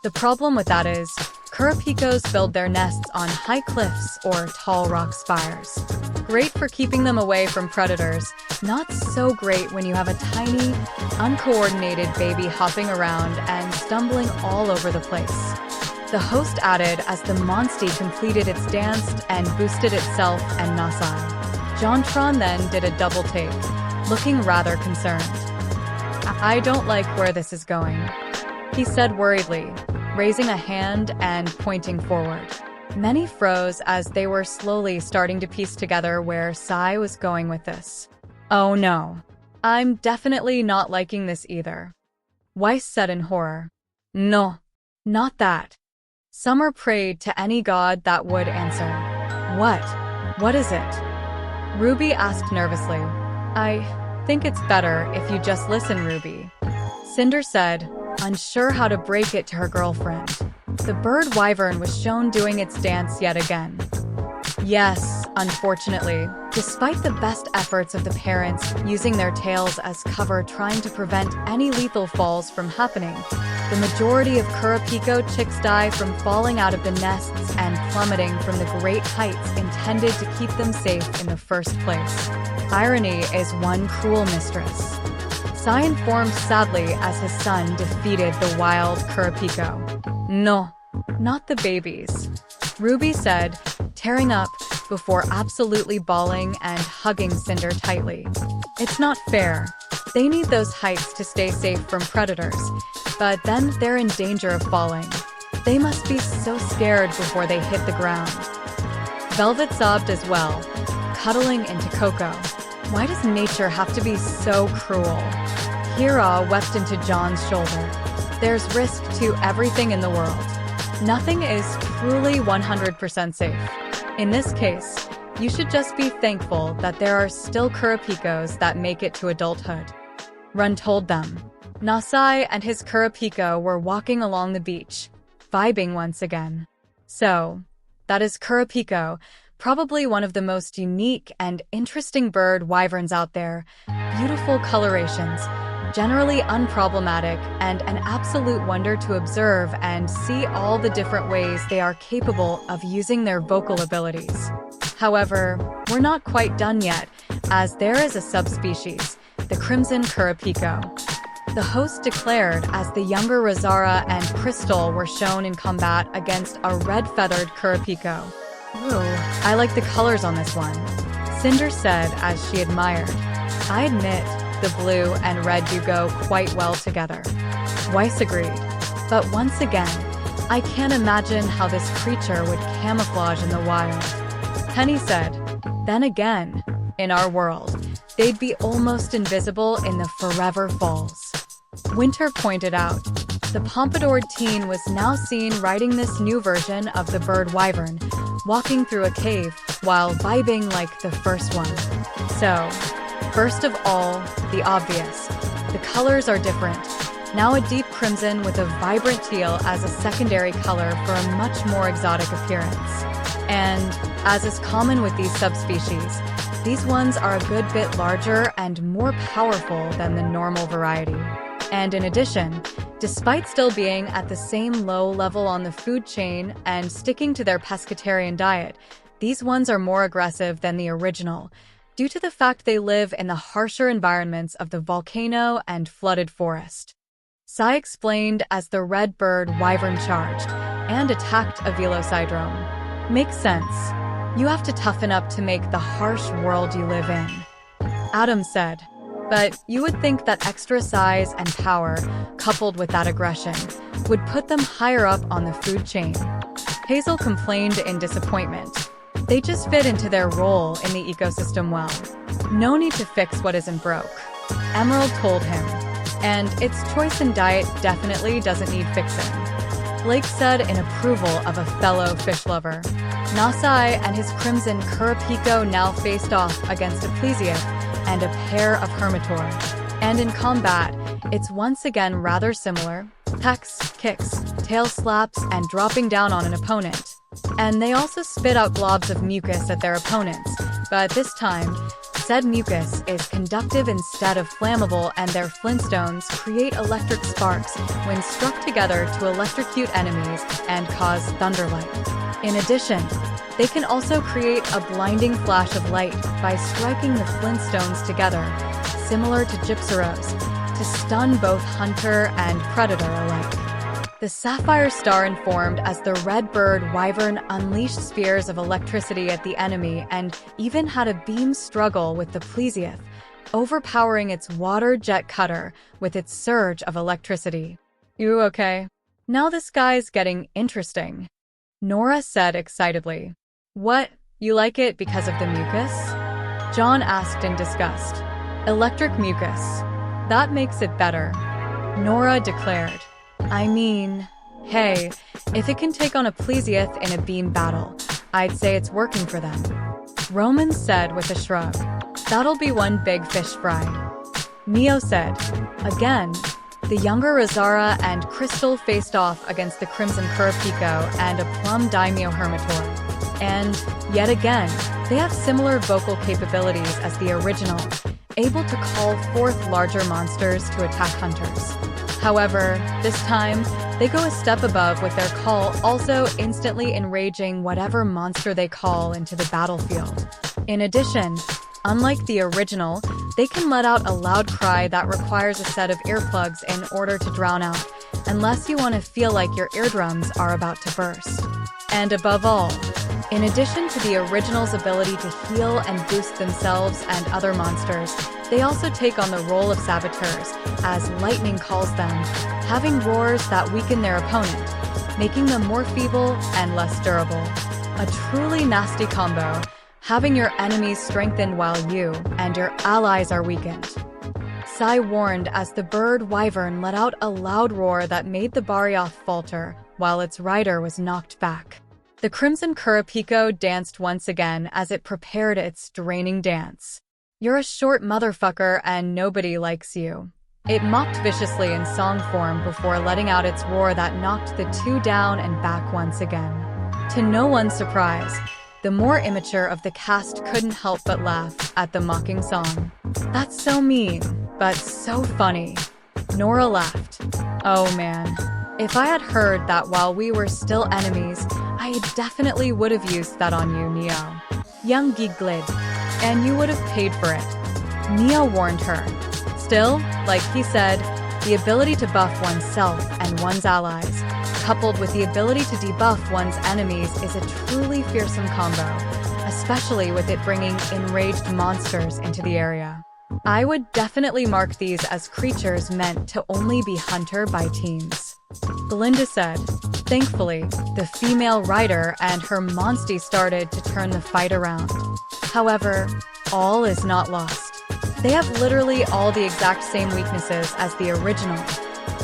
The problem with that is, Qurupecos build their nests on high cliffs or tall rock spires. Great for keeping them away from predators, not so great when you have a tiny, uncoordinated baby hopping around and stumbling all over the place. The host added as the Monstie completed its dance and boosted itself and Nasai. Jontron then did a double take, looking rather concerned. I don't like where this is going, he said worriedly, raising a hand and pointing forward. Many froze as they were slowly starting to piece together where Sai was going with this. Oh no, I'm definitely not liking this either. Weiss said in horror. No, not that. Summer prayed to any god that would answer. What? What is it? Ruby asked nervously. I think it's better if you just listen, Ruby. Cinder said, unsure how to break it to her girlfriend. The bird wyvern was shown doing its dance yet again. Yes, unfortunately, despite the best efforts of the parents using their tails as cover trying to prevent any lethal falls from happening, the majority of Qurupeco chicks die from falling out of the nests and plummeting from the great heights intended to keep them safe in the first place. Irony is one cruel mistress. Sai informed sadly as his son defeated the wild Qurupeco. No, not the babies. Ruby said, tearing up before absolutely bawling and hugging Cinder tightly. It's not fair. They need those heights to stay safe from predators, but then they're in danger of falling. They must be so scared before they hit the ground. Velvet sobbed as well, cuddling into Coco. Why does nature have to be so cruel? Kira wept into John's shoulder. There's risk to everything in the world. Nothing is truly 100% safe. In this case, you should just be thankful that there are still Qurupecos that make it to adulthood. Run told them. Nasai and his Qurupeco were walking along the beach, vibing once again. So, that is Qurupeco, probably one of the most unique and interesting bird wyverns out there. Beautiful colorations, generally unproblematic, and an absolute wonder to observe and see all the different ways they are capable of using their vocal abilities. However, we're not quite done yet, as there is a subspecies, the crimson Qurupeco. The host declared as the younger Razara and Crystal were shown in combat against a red-feathered Qurupeco. Ooh, I like the colors on this one, Cinder said as she admired. I admit, the blue and red do go quite well together. Weiss agreed. But once again, I can't imagine how this creature would camouflage in the wild. Penny said, then again, in our world, they'd be almost invisible in the forever falls. Winter pointed out, the pompadoured teen was now seen riding this new version of the bird wyvern, walking through a cave while vibing like the first one. So, first of all, the obvious. The colors are different. Now a deep crimson with a vibrant teal as a secondary color for a much more exotic appearance. And, as is common with these subspecies, these ones are a good bit larger and more powerful than the normal variety. And in addition, despite still being at the same low level on the food chain and sticking to their pescatarian diet, these ones are more aggressive than the original, due to the fact they live in the harsher environments of the volcano and flooded forest. Sai explained as the red bird wyvern charged and attacked a velocydrome. Makes sense. You have to toughen up to make the harsh world you live in. Adam said, but you would think that extra size and power, coupled with that aggression, would put them higher up on the food chain. Hazel complained in disappointment. They just fit into their role in the ecosystem well. No need to fix what isn't broke. Emerald told him. And its choice in diet definitely doesn't need fixing. Blake said in approval of a fellow fish lover. Nasai and his crimson Qurupeco now faced off against a Plesiath and a pair of Hermitor. And in combat, it's once again rather similar. Pecks, kicks, tail slaps, and dropping down on an opponent. And they also spit out globs of mucus at their opponents, but this time, said mucus is conductive instead of flammable, and their flintstones create electric sparks when struck together to electrocute enemies and cause thunderlight. In addition, they can also create a blinding flash of light by striking the flintstones together, similar to gypseros, to stun both hunter and predator alike. The Sapphire Star informed as the red bird wyvern unleashed spears of electricity at the enemy and even had a beam struggle with the Plesiath, overpowering its water jet cutter with its surge of electricity. You okay? Now this guy's getting interesting, Nora said excitedly. What, you like it because of the mucus? John asked in disgust. Electric mucus. That makes it better, Nora declared. I mean, hey, if it can take on a Plesiath in a beam battle, I'd say it's working for them. Roman said with a shrug. That'll be one big fish fry. Mio said. Again, the younger Razara and Crystal faced off against the crimson Qurupeco and a plum daimyo Hermitor. And, yet again, they have similar vocal capabilities as the original, able to call forth larger monsters to attack hunters. However, this time, they go a step above with their call, also instantly enraging whatever monster they call into the battlefield. In addition, unlike the original, they can let out a loud cry that requires a set of earplugs in order to drown out, unless you want to feel like your eardrums are about to burst. And above all, in addition to the original's ability to heal and boost themselves and other monsters, they also take on the role of saboteurs, as lightning calls them, having roars that weaken their opponent, making them more feeble and less durable. A truly nasty combo, having your enemies strengthened while you and your allies are weakened. Sai warned as the bird wyvern let out a loud roar that made the Barioth falter, while its rider was knocked back. The crimson Qurupeco danced once again as it prepared its draining dance. You're a short motherfucker and nobody likes you. It mocked viciously in song form before letting out its roar that knocked the two down and back once again. To no one's surprise, the more immature of the cast couldn't help but laugh at the mocking song. "That's so mean, but so funny." Nora laughed. "Oh man, if I had heard that while we were still enemies, I definitely would have used that on you, Neo." Young giggled. "And you would have paid for it," Neo warned her. Still, like he said, the ability to buff oneself and one's allies, coupled with the ability to debuff one's enemies, is a truly fearsome combo, especially with it bringing enraged monsters into the area. "I would definitely mark these as creatures meant to only be hunted by teens," Belinda said. Thankfully, the female writer and her monstie started to turn the fight around. However, all is not lost. They have literally all the exact same weaknesses as the original.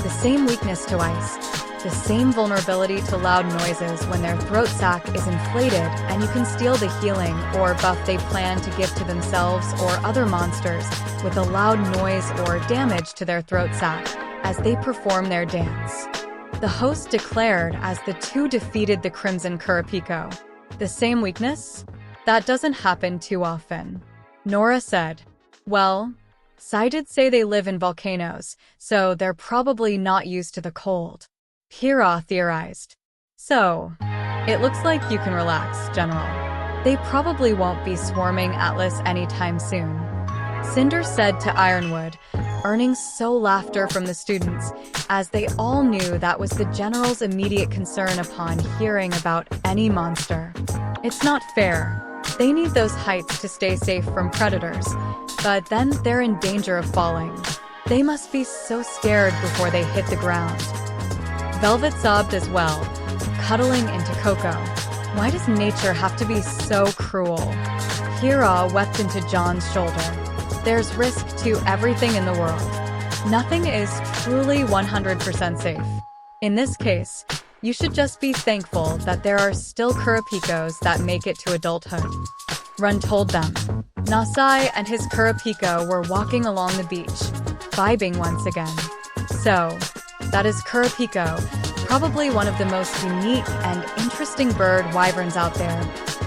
The same weakness to ice, the same vulnerability to loud noises when their throat sac is inflated, and you can steal the healing or buff they plan to give to themselves or other monsters with a loud noise or damage to their throat sac as they perform their dance. The host declared as the two defeated the Crimson Qurupeco. "The same weakness? That doesn't happen too often," Nora said. "Well, Sai did say they live in volcanoes, so they're probably not used to the cold," Kira theorized. "So, it looks like you can relax, General. They probably won't be swarming Atlas anytime soon," Cinder said to Ironwood, earning so laughter from the students, as they all knew that was the General's immediate concern upon hearing about any monster. "It's not fair. They need those heights to stay safe from predators, but then they're in danger of falling. They must be so scared before they hit the ground." Velvet sobbed as well, cuddling into Coco. "Why does nature have to be so cruel?" Kira wept into John's shoulder. "There's risk to everything in the world. Nothing is truly 100% safe. In this case, you should just be thankful that there are still Qurupeco's that make it to adulthood," Run told them. Nasai and his Qurupeco were walking along the beach, vibing once again. "So, that is Qurupeco, probably one of the most unique and interesting bird wyverns out there.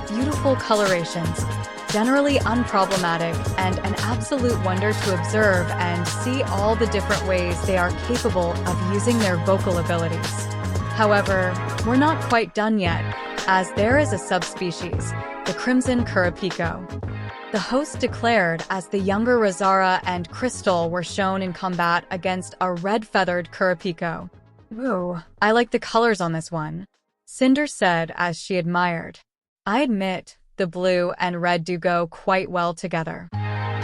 Beautiful colorations, generally unproblematic, and an absolute wonder to observe and see all the different ways they are capable of using their vocal abilities. However, we're not quite done yet, as there is a subspecies, the Crimson Qurupeco," the host declared as the younger Razara and Crystal were shown in combat against a red-feathered Qurupeco. "Ooh, I like the colors on this one," Cinder said as she admired. "I admit, the blue and red do go quite well together."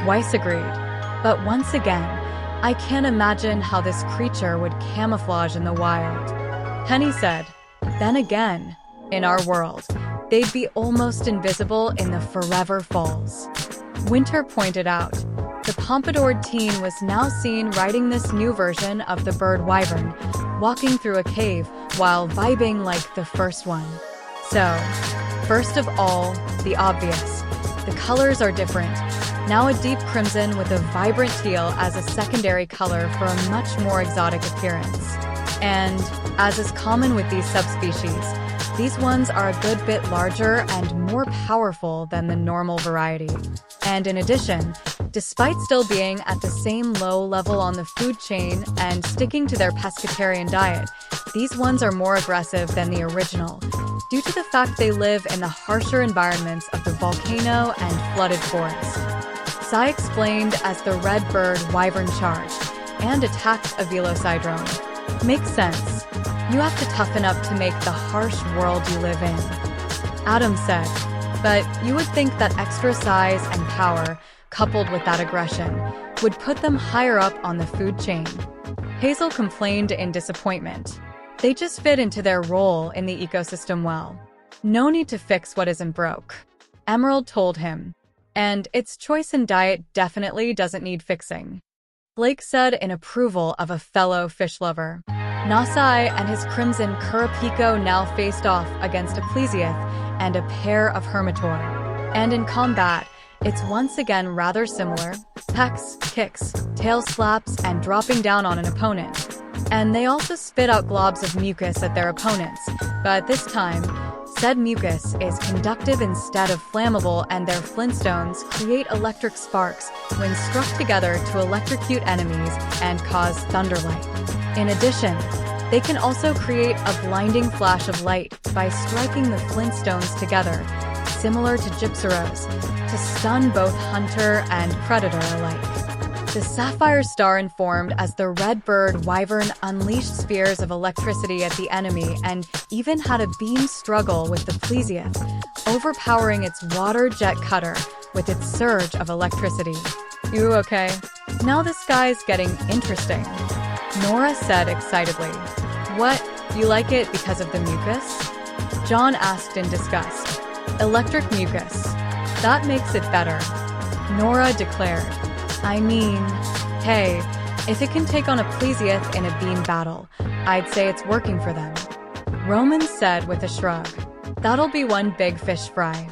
Weiss agreed. "But once again, I can't imagine how this creature would camouflage in the wild." Penny said, "Then again, in our world, they'd be almost invisible in the Forever Falls." Winter pointed out, the pompadoured teen was now seen riding this new version of the bird wyvern, walking through a cave while vibing like the first one. So, first of all, the obvious. The colors are different. Now a deep crimson with a vibrant teal as a secondary color for a much more exotic appearance. And, as is common with these subspecies, these ones are a good bit larger and more powerful than the normal variety. And in addition, despite still being at the same low level on the food chain and sticking to their pescatarian diet, these ones are more aggressive than the original, due to the fact they live in the harsher environments of the volcano and flooded forest. Sai explained as the red bird wyvern charged and attacked a velocidrome. "Makes sense. You have to toughen up to make the harsh world you live in," Adam said. "But you would think that extra size and power, coupled with that aggression, would put them higher up on the food chain." Hazel complained in disappointment. "They just fit into their role in the ecosystem well. No need to fix what isn't broke," Emerald told him. "And its choice in diet definitely doesn't need fixing," Blake said in approval of a fellow fish lover. Nasai and his Crimson Qurupeco now faced off against a Plesiath and a pair of Hermitor. And in combat, It's once again rather similar: pecks, kicks, tail slaps, and dropping down on an opponent. And they also spit out globs of mucus at their opponents, but this time, said mucus is conductive instead of flammable, and their flintstones create electric sparks when struck together to electrocute enemies and cause thunderlight. In addition, they can also create a blinding flash of light by striking the flintstones together, similar to gypseros, to stun both hunter and predator alike. The sapphire star informed as the red bird wyvern unleashed spheres of electricity at the enemy and even had a beam struggle with the plesioth, overpowering its water jet cutter with its surge of electricity. You okay? Now this guy's getting interesting, Nora said excitedly. What, you like it because of the mucus? John asked in disgust. Electric mucus. That makes it better, Nora declared. I mean, hey, if it can take on a plesioth in a beam battle, I'd say it's working for them, Roman said with a shrug. That'll be one big fish fry.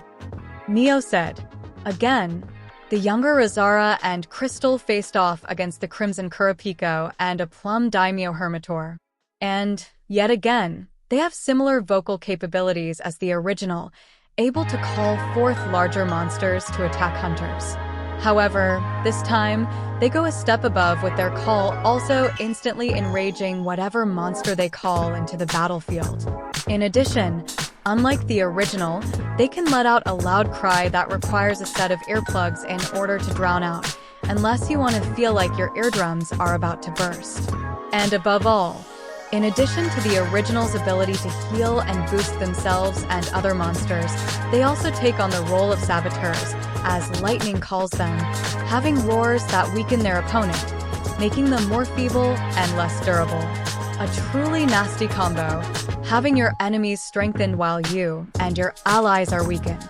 Neo said. Again, the younger Razara and Crystal faced off against the Crimson Qurupeco and a Plum Daimyo Hermitor. And, yet again, they have similar vocal capabilities as the original, able to call forth larger monsters to attack hunters. However, this time, they go a step above with their call, also instantly enraging whatever monster they call into the battlefield. In addition, unlike the original, they can let out a loud cry that requires a set of earplugs in order to drown out, unless you want to feel like your eardrums are about to burst. And above all, in addition to the original's ability to heal and boost themselves and other monsters, they also take on the role of saboteurs, as lightning calls them, having roars that weaken their opponent, making them more feeble and less durable. A truly nasty combo, having your enemies strengthened while you and your allies are weakened.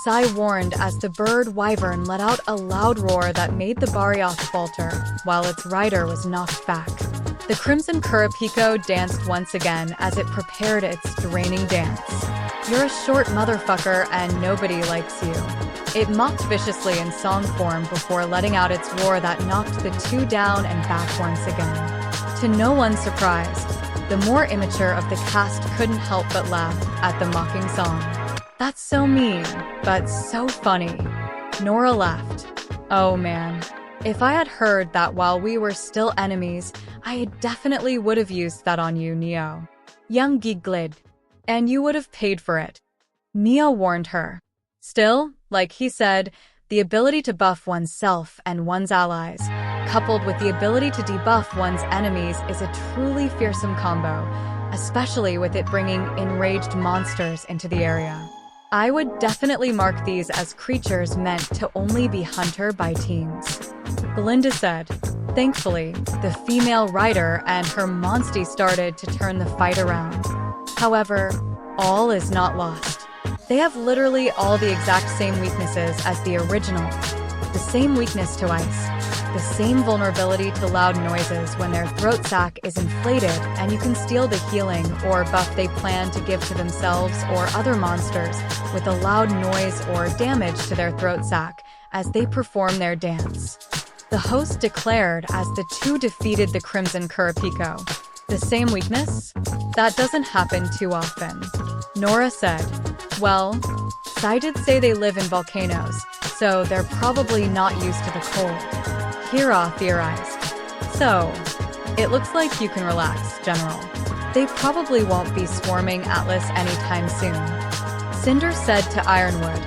Sai warned as the bird wyvern let out a loud roar that made the Barioth falter, while its rider was knocked back. The Crimson Qurupeco danced once again as it prepared its draining dance. You're a short motherfucker and nobody likes you. It mocked viciously in song form before letting out its roar that knocked the two down and back once again. To no one's surprise, the more immature of the cast couldn't help but laugh at the mocking song. That's so mean, but so funny. Nora laughed. Oh man. If I had heard that while we were still enemies, I definitely would have used that on you, Neo. Young giggled. And you would have paid for it. Neo warned her. Still, like he said, the ability to buff oneself and one's allies, coupled with the ability to debuff one's enemies, is a truly fearsome combo, especially with it bringing enraged monsters into the area. I would definitely mark these as creatures meant to only be hunter by teams. Belinda said. Thankfully, the female rider and her monstie started to turn the fight around. However, all is not lost. They have literally all the exact same weaknesses as the original. The same weakness to ice, the same vulnerability to loud noises when their throat sac is inflated, and you can steal the healing or buff they plan to give to themselves or other monsters with a loud noise or damage to their throat sac as they perform their dance. The host declared as the two defeated the Crimson Qurupeco. The same weakness? That doesn't happen too often. Nora said. Well, Sai did say they live in volcanoes, so they're probably not used to the cold. Hira theorized. So, it looks like you can relax, General. They probably won't be swarming Atlas anytime soon. Cinder said to Ironwood,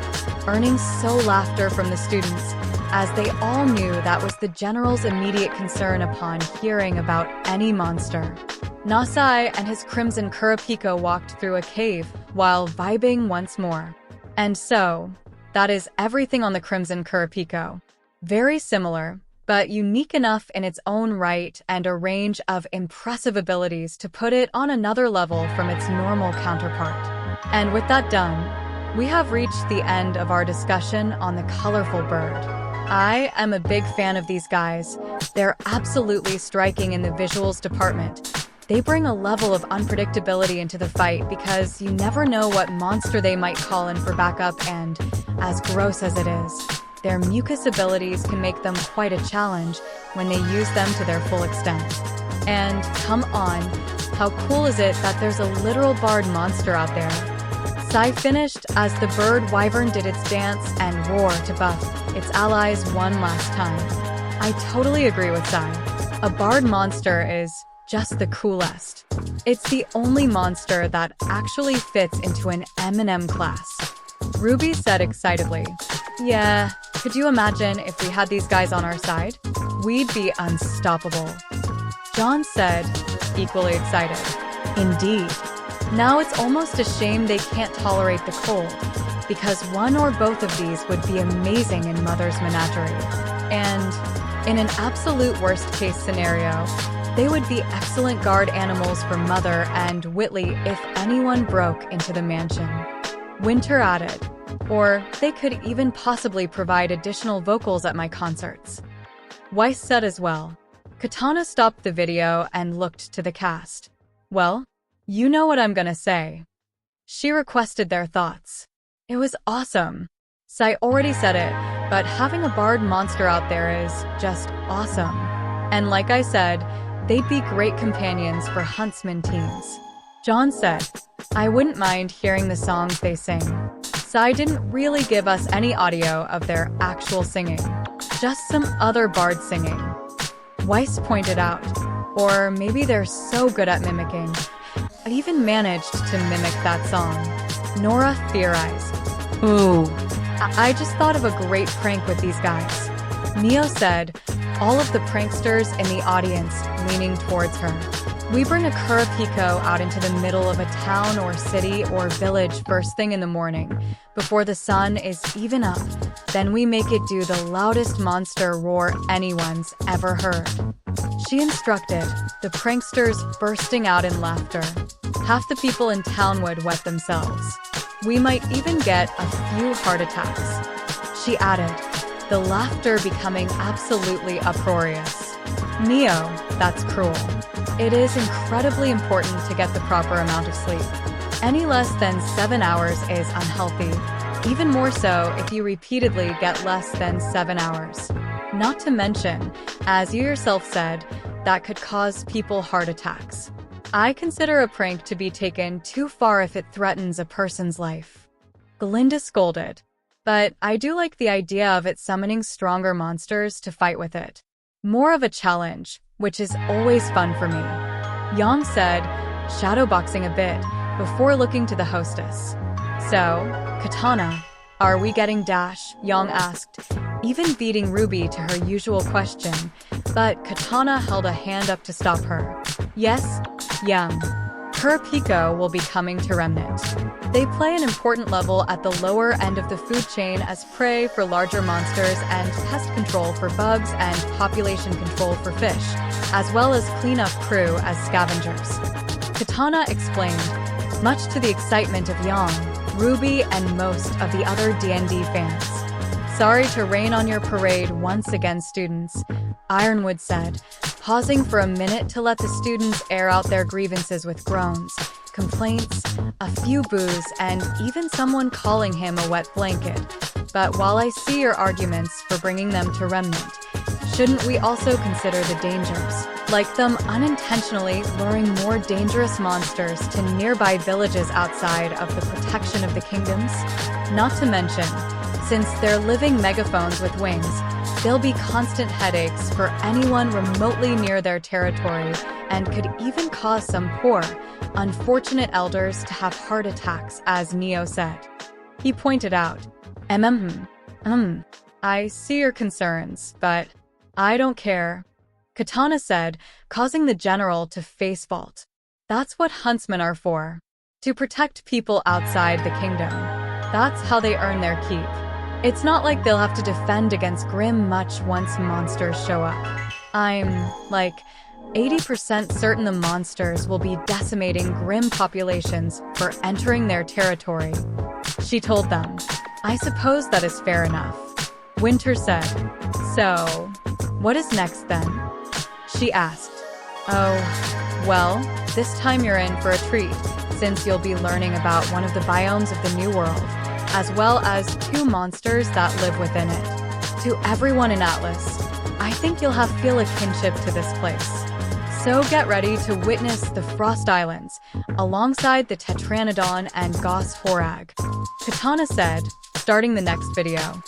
earning so laughter from the students, as they all knew that was the General's immediate concern upon hearing about any monster. Nasai and his Crimson Qurupeco walked through a cave while vibing once more. And so, that is everything on the Crimson Qurupeco. Very similar, but unique enough in its own right and a range of impressive abilities to put it on another level from its normal counterpart. And with that done, we have reached the end of our discussion on the colorful bird. I am a big fan of these guys. They're absolutely striking in the visuals department. They bring a level of unpredictability into the fight because you never know what monster they might call in for backup, and as gross as it is, their mucus abilities can make them quite a challenge when they use them to their full extent. And come on, how cool is it that there's a literal barred monster out there? Sai finished as the bird wyvern did its dance and roar to buff its allies one last time. I totally agree with Sai. A barred monster is just the coolest. It's the only monster that actually fits into an M&M class. Ruby said excitedly, "Yeah, could you imagine if we had these guys on our side? We'd be unstoppable." John said, equally excited, "Indeed. Now it's almost a shame they can't tolerate the cold, because one or both of these would be amazing in Mother's menagerie. And in an absolute worst-case scenario, they would be excellent guard animals for Mother and Whitley if anyone broke into the mansion." Winter added, "Or they could even possibly provide additional vocals at my concerts." Weiss said as well. Katana stopped the video and looked to the cast. "Well, you know what I'm gonna say." She requested their thoughts. "It was awesome. Sai already said it, but having a barred monster out there is just awesome. And like I said, they'd be great companions for huntsman teams." John said, "I wouldn't mind hearing the songs they sing." Sai didn't really give us any audio of their actual singing, just some other bard singing. Weiss pointed out, or maybe they're so good at mimicking, I even managed to mimic that song. Nora theorized, "Ooh, I just thought of a great prank with these guys." Neo said, all of the pranksters in the audience leaning towards her. "We bring a Qurupeco out into the middle of a town or city or village first thing in the morning, before the sun is even up. Then we make it do the loudest monster roar anyone's ever heard." She instructed, the pranksters bursting out in laughter. Half the people in town would wet themselves. "We might even get a few heart attacks." She added, the laughter becoming absolutely uproarious. "Neo, that's cruel. It is incredibly important to get the proper amount of sleep. Any less than 7 hours is unhealthy, even more so if you repeatedly get less than 7 hours. Not to mention, as you yourself said, that could cause people heart attacks. I consider a prank to be taken too far if it threatens a person's life." Glinda scolded, "But I do like the idea of it summoning stronger monsters to fight with it. More of a challenge, which is always fun for me." Yang said, shadowboxing a bit, before looking to the hostess. "So, Katana, are we getting Dash?" Yang asked, even beating Ruby to her usual question, but Katana held a hand up to stop her. "Yes, Yang. Qurupeco will be coming to Remnant. They play an important level at the lower end of the food chain as prey for larger monsters and pest control for bugs and population control for fish, as well as cleanup crew as scavengers." Katana explained, much to the excitement of Yang, Ruby, and most of the other D&D fans. "Sorry to rain on your parade once again, students," Ironwood said, pausing for a minute to let the students air out their grievances with groans, complaints, a few boos, and even someone calling him a wet blanket. "But while I see your arguments for bringing them to Remnant, shouldn't we also consider the dangers, like them unintentionally luring more dangerous monsters to nearby villages outside of the protection of the kingdoms? Not to mention, since they're living megaphones with wings, there'll be constant headaches for anyone remotely near their territory and could even cause some poor, unfortunate elders to have heart attacks," as Neo said. He pointed out, I see your concerns, but I don't care." Katana said, causing the general to face vault. "That's what huntsmen are for. To protect people outside the kingdom. That's how they earn their keep. It's not like they'll have to defend against Grim much once monsters show up. I'm, 80% certain the monsters will be decimating Grim populations for entering their territory." She told them, "I suppose that is fair enough." Winter said, "So, what is next then?" She asked. "Oh, well, this time you're in for a treat, since you'll be learning about one of the biomes of the New World, as well as 2 monsters that live within it. To everyone in Atlas, I think you'll feel a kinship to this place. So get ready to witness the Frost Islands, alongside the Tetranodon and Gos Horag. Katana said, starting the next video.